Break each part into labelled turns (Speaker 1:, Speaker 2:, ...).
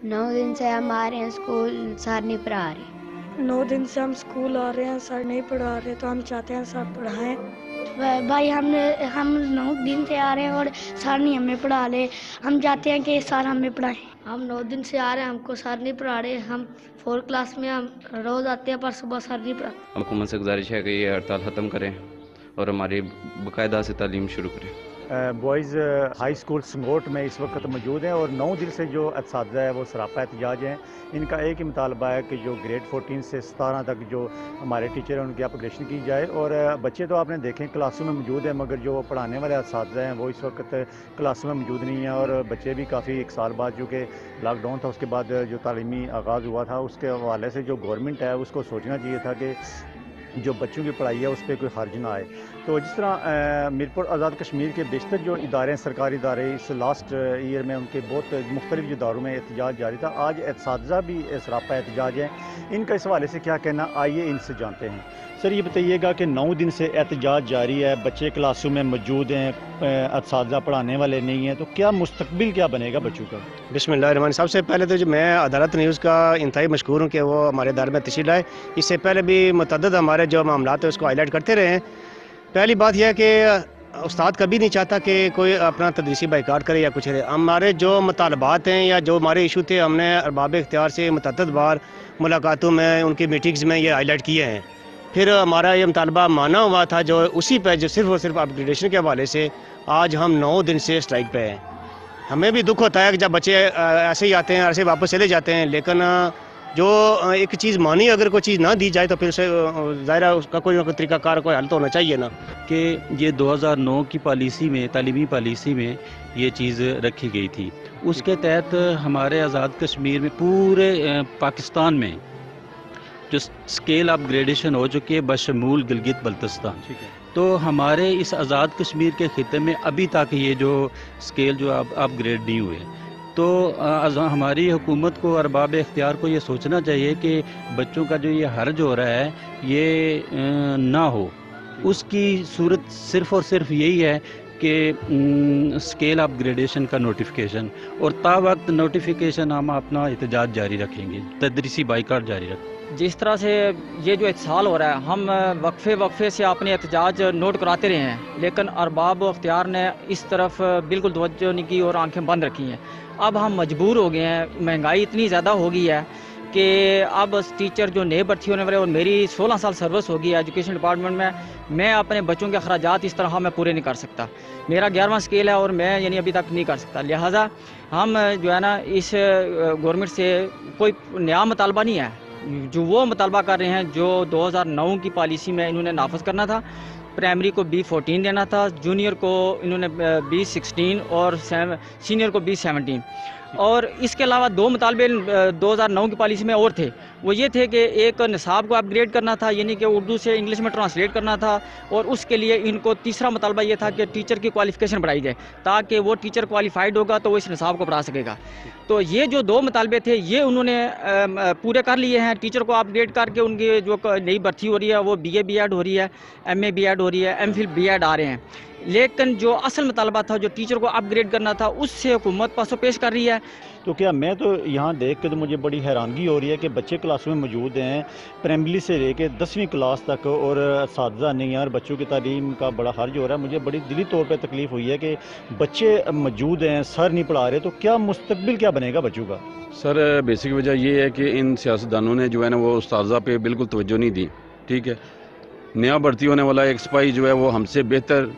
Speaker 1: 9 दिन से हम आ रहे हैं स्कूल, सर नहीं पढ़ा रहे।
Speaker 2: 9 दिन से हम स्कूल आ रहे हैं, सर नहीं पढ़ा रहे, तो हम चाहते हैं सर पढ़ाएं। भाई हम 9 दिन से आ रहे हैं और सर नहीं हमें पढ़ा रहे। हम चाहते हैं कि सर हमें पढ़ाएं। हम 9 दिन से आ रहे हैं, हमको सर नहीं पढ़ा रहे। हम 4 क्लास में हम रोज़ आते हैं पर सुबह सर नहीं पढ़ाते।
Speaker 3: हुकूमत से गुजारिश है कि ये हड़ताल ख़त्म करें और हमारी बाकायदा से तालीम शुरू करें।
Speaker 4: बॉयज़ हाई स्कूल संगोट में इस वक्त मौजूद हैं और 9 दिन से जो असातिज़ा है वो सरापा एहतजाज हैं। इनका एक ही मुतालबा है कि जो ग्रेड 14 से 17 तक जो हमारे टीचर हैं उनकी अपग्रेडेशन की जाए। और बच्चे तो आपने देखें क्लासों में मौजूद हैं, मगर जो पढ़ाने वाले असातिज़ा हैं वो इस वक्त क्लासों में मौजूद नहीं हैं। और बच्चे भी काफ़ी एक साल बाद, जो कि लॉकडाउन था उसके बाद जो तालीमी आगाज़ हुआ था, उसके हवाले से जो गवर्नमेंट है उसको सोचना चाहिए था कि जो बच्चों की पढ़ाई है उस पर कोई खर्च ना आए। तो जिस तरह मीरपुर आज़ाद कश्मीर के बेशतर जो इदारे हैं, सरकारी इदारे, इस लास्ट ईयर में उनके बहुत मुख्तलिफ इदारों में एहतजाज जारी था। आज असातिज़ा भी सरापा एहतजाज हैं। इनका इस हवाले से क्या कहना, आइए इनसे जानते हैं। सर ये बताइएगा कि 9 दिन से एहतजाज जारी है, बच्चे क्लासों में मौजूद हैं, असातिज़ा पढ़ाने वाले नहीं हैं, तो क्या मुस्तकबिल क्या बनेगा बच्चों का?
Speaker 5: बिस्मिल्लाहिर्रहमानिर्रहीम। सबसे पहले तो जो मैं अदालत न्यूज़ का इंतहाई मशकूर हूँ कि वो हमारे इदारे में तशरीफ़ लाए। इससे पहले भी मुतअद्दिद हमारे जो मामलात है उसको हाईलाइट करते रहे हैं। पहली बात यह है कि उस्ताद कभी नहीं चाहता कि कोई अपना तदरीसी बाइकाट करे या कुछ करे। हमारे जो मुतालबात हैं या जो हमारे इशू थे, हमने अरबाब इख्तियार से मुतअद्दिद बार मुलाकातों में, उनकी मीटिंग्स में ये हाईलाइट किए हैं। फिर हमारा ये मुतालबा माना हुआ था, जो उसी पर जो सिर्फ और सिर्फ अपग्रेडेशन के हवाले से आज हम 9 दिन से स्ट्राइक पे हैं। हमें भी दुख होता है कि जब बच्चे ऐसे ही आते हैं, ऐसे वापस चले जाते हैं, लेकिन जो एक चीज़ मानी, अगर कोई चीज़ ना दी जाए तो फिर उसे ज़ाहिर है उसका कोई ना कोई तरीक़ाकार, कोई हल तो होना चाहिए ना।
Speaker 6: कि ये 2009 की पॉलिसी में, तालीमी पॉलिसी में ये चीज़ रखी गई थी। उसके तहत हमारे आज़ाद कश्मीर में, पूरे पाकिस्तान में जो स्केल अपग्रेडेशन हो चुकी है बशमूल गिलगित बल्तिस्तान। तो हमारे इस आज़ाद कश्मीर के खिते में अभी तक ये जो स्केल जो अपग्रेड नहीं हुए। तो हमारी हुकूमत को, अरबाब इख्तियार को ये सोचना चाहिए कि बच्चों का जो ये हर्ज हो रहा है ये ना हो। उसकी सूरत सिर्फ़ और सिर्फ यही है कि स्केल अपग्रेडेशन का नोटिफिकेशन, और ता वक्त नोटिफिकेशन हम अपना एहतजाज जारी रखेंगे, तदरीसी बाइकाट जारी रखेंगे।
Speaker 7: जिस तरह से ये जो इत्साल हो रहा है, हम वक्फे से अपने एहतजाज नोट कराते रहे हैं, लेकिन अरबाब अख्तियार ने इस तरफ बिल्कुल तवज्जो नहीं की और आंखें बंद रखी हैं। अब हम मजबूर हो गए हैं, महंगाई इतनी ज़्यादा हो गई है कि अब टीचर जो नए भर्ती होने वाले, और मेरी 16 साल सर्विस होगी एजुकेशन डिपार्टमेंट में, मैं अपने बच्चों के अखराजात इस तरह मैं पूरे नहीं कर सकता। मेरा 11वां स्केल है और मैं यानी अभी तक नहीं कर सकता। लिहाजा हम जो है ना, इस गवर्नमेंट से कोई नया मुतालबा नहीं है, जो वो मुतालबा कर रहे हैं जो 2009 की पॉलिसी में इन्होंने नाफज करना था। प्राइमरी को B14 देना था, जूनियर को इन्होंने B16 और सीनियर को B17। और इसके अलावा 2 मुतालबे 2009 की पॉलिसी में और थे। वो ये थे कि एक निसाब को अपग्रेड करना था, यानी कि उर्दू से इंग्लिश में ट्रांसलेट करना था, और उसके लिए इनको तीसरा मुतालबा ये था कि टीचर की क्वालिफ़िकेशन बढ़ाई जाए, ताकि वो टीचर क्वालिफाइड होगा तो वो इस निसाब को पढ़ा सकेगा। तो ये जो 2 मुतालबे थे ये उन्होंने पूरे कर लिए हैं। टीचर को अपग्रेड करके उनकी जो नई भर्ती हो रही है वो BA B.Ed हो रही है, MA B.Ed हो रही है, MPhil B.Ed आ रहे हैं। लेकिन जो असल मुतालबा था, जो टीचर को अपग्रेड करना था, उससे हुकूमत पासों पेश कर रही है।
Speaker 4: तो क्या, मैं तो यहाँ देख के तो मुझे बड़ी हैरानगी हो रही है कि बच्चे क्लासों में मौजूद हैं, प्राइमरी से लेके 10वीं क्लास तक, और असातिज़ा नहीं है, और बच्चों की तालीम का बड़ा हर्ज हो रहा है। मुझे बड़ी दिली तौर पे तकलीफ़ हुई है कि बच्चे मौजूद हैं, सर नहीं पढ़ा रहे, तो क्या मुस्तकबिल क्या बनेगा बच्चों का?
Speaker 3: सर बेसिक वजह ये है कि इन सियासतदानों ने जो है ना वो उस्ताज़ा पे बिल्कुल तवज्जो नहीं दी। ठीक है, नया भर्ती होने वाला एक सिपाही जो है वो हमसे बेहतर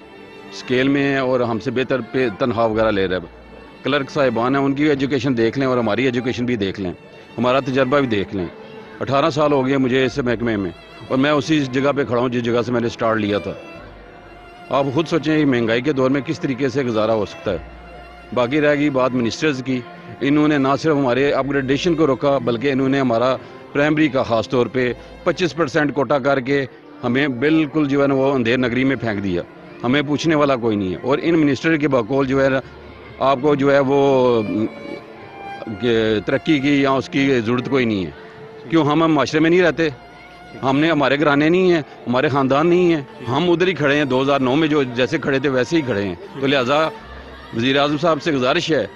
Speaker 3: स्केल में है और हमसे बेहतर पे तनख्वाह वगैरह ले रहा है। क्लर्क साहिबान हैं, उनकी एजुकेशन देख लें और हमारी एजुकेशन भी देख लें, हमारा तजर्बा भी देख लें। 18 साल हो गए मुझे इस महकमे में, और मैं उसी जगह पे खड़ा हूँ जिस जगह से मैंने स्टार्ट लिया था। आप खुद सोचें महंगाई के दौर में किस तरीके से गुजारा हो सकता है। बाकी रह गई बात मिनिस्टर्स की, इन्होंने ना सिर्फ हमारे अपग्रेडेशन को रोका, बल्कि इन्होंने हमारा प्राइमरी का ख़ास तौर पर 25% कोटा करके हमें बिल्कुल जो है ना वो अंधेर नगरी में फेंक दिया। हमें पूछने वाला कोई नहीं है, और इन मिनिस्टर के बकौल जो है आपको जो है वो तरक्की की या उसकी ज़रूरत कोई नहीं है। क्यों, हम माशरे में नहीं रहते, हमने हमारे घराने नहीं हैं, हमारे ख़ानदान नहीं हैं, हम उधर ही खड़े हैं। 2009 में जो जैसे खड़े थे वैसे ही खड़े हैं। तो लिहाजा वज़ीर आज़म साहब से गुजारिश है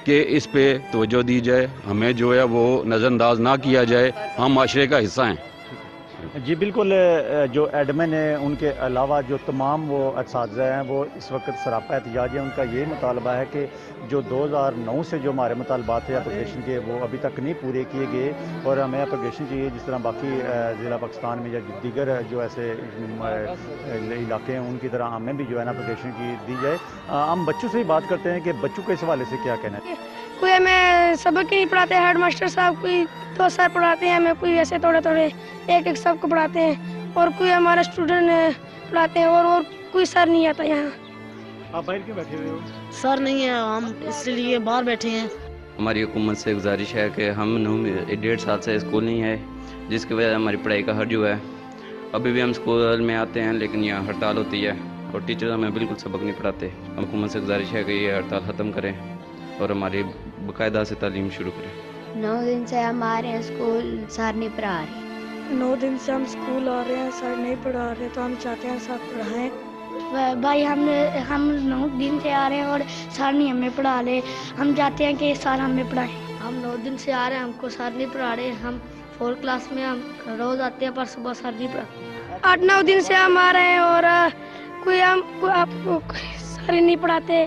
Speaker 3: کہ اس پہ توجہ دی جائے, ہمیں جو ہے وہ نظر انداز نہ کیا جائے, ہم معاشرے کا حصہ ہیں.
Speaker 4: جی بالکل, جو ایڈمن ہیں ان کے علاوہ جو تمام وہ اساتذہ ہیں وہ اس وقت سراپا احتجاج ہے. ان کا یہ مطالبہ ہے کہ جو 2009 سے جو ہمارے مطالبات ہیں اپگریشن کے وہ ابھی تک نہیں پورے کیے گئے, اور ہمیں اپگریشن چاہیے جس طرح باقی ضلع پاکستان میں یا دیگر جو ایسے علاقے ہیں ان کی طرح ہمیں بھی جو ہے نا اپگریشن کی دی جائے. ہم بچوں سے ہی بات کرتے ہیں کہ بچوں کو اس حوالے سے کیا کہنا ہے.
Speaker 2: کوئی ہمیں سبق ہی نہیں پڑھاتے, ہیڈ ماسٹر صاحب کوئی 2 سر پڑھاتے ہیں ہمیں, کوئی ایسے تھوڑے تھوڑے ایک سب کو پڑھاتے ہیں, اور کوئی ہمارا اسٹوڈنٹ پڑھاتے ہیں, اور کوئی سر نہیں آتا یہاں.
Speaker 4: آپ باہر کیوں بیٹھے ہوئے ہو؟
Speaker 8: سر نہیں ہے, ہم اس لیے باہر بیٹھے ہیں.
Speaker 9: ہماری حکومت سے گزارش ہے کہ ہم 1.5 سال سے اسکول نہیں ہے, جس کی وجہ سے ہماری پڑھائی کا حرج ہوا ہے. ابھی بھی ہم اسکول میں آتے ہیں لیکن یہاں ہڑتال ہوتی ہے اور ٹیچر ہمیں بالکل سبق نہیں پڑھاتے. حکومت سے گزارش ہے کہ یہ ہڑتال ختم کریں اور ہماری باقاعدہ سے تعلیم شروع کریں.
Speaker 1: 9 دن سے ہم آ رہے ہیں اسکول, سر نہیں پڑھا رہے.
Speaker 2: 9 دن سے ہم اسکول آ رہے ہیں, سر نہیں پڑھا رہے, تو ہم چاہتے ہیں سر پڑھائیں. بھائی ہم 9 دن سے آ رہے ہیں اور سر نہیں ہمیں پڑھا رہے, ہم چاہتے ہیں کہ سر ہمیں پڑھائیں. ہم 9 دن سے آ رہے ہیں, ہم کو سر نہیں پڑھا رہے. ہم 4 کلاس میں ہم روز آتے ہیں پر صبح سر نہیں پڑھاتے. 8-9 دن سے ہم آ رہے ہیں اور کوئی ہم سر نہیں پڑھاتے.